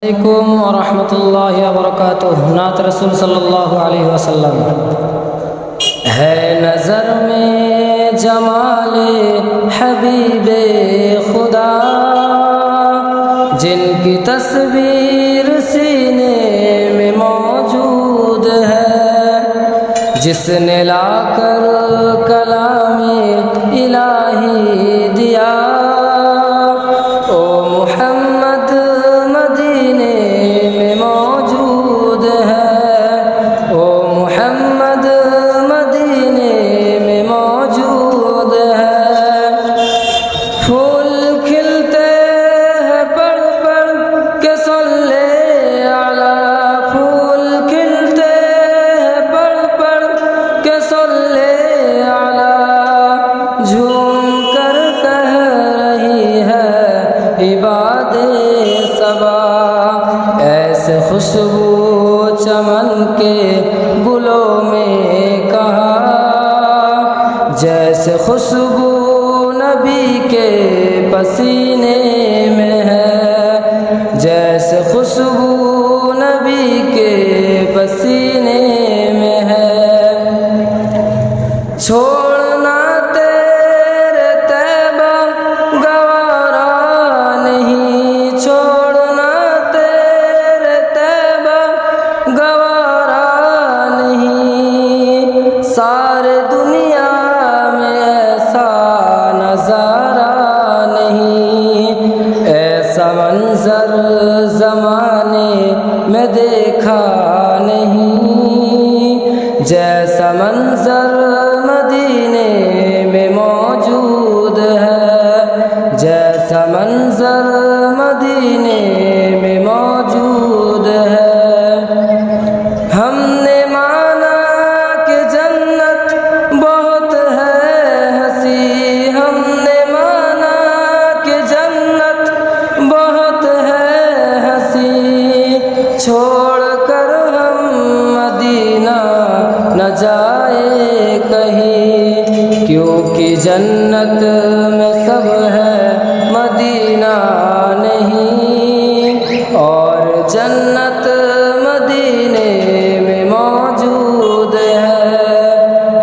अलैकुम वरहमतुल्लाहि वबरकातुह। नात रसूल सल्लल्लाहु अलैहि वसल्लम। है नज़र में जमाले हबीबे खुदा, जिनकी तस्वीर सीने में मौजूद है, जिसने लाकर कलामे इलाही दिया। ओ मुहम्मद मदीने में मौजूद है, ओ मुहम्मद मदीने में मौजूद है। फूल खिलते हैं पढ़ पढ़ के सल्ले अला, फूल खिलते हैं पढ़ पढ़ के सल्ले अला। झूम कर कह रही है इबादे सबा, ऐसे खुशबू चमन के गुलों में कहा, जैसे खुशबू नबी के पसीने में है, जैसे खुशबू नबी के पसीने में है। छोड़ना तेरे तैबा गवारा नहीं, छोड़ना तेरे तैबा गवारा नहीं। सारे दुनिया में ऐसा नजारा नहीं, ऐसा मंजर जमाने में देखा नहीं, जैसा मंजर मदीने में मौजूद है, जैसा मंजर मदीने में मौजूद है। हमने माना कि जन्नत बहुत है हंसी, हमने माना कि जन्नत बहुत है हंसी। छोड़ कर हम मदीना न जाए कहीं, क्योंकि जन्नत में सब है मदीना नहीं, और जन्नत मदीने में मौजूद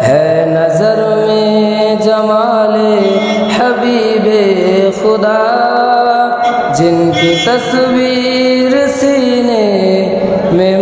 है नज़र में जमाले हबीबे खुदा, जिनकी तस्वीर सीने में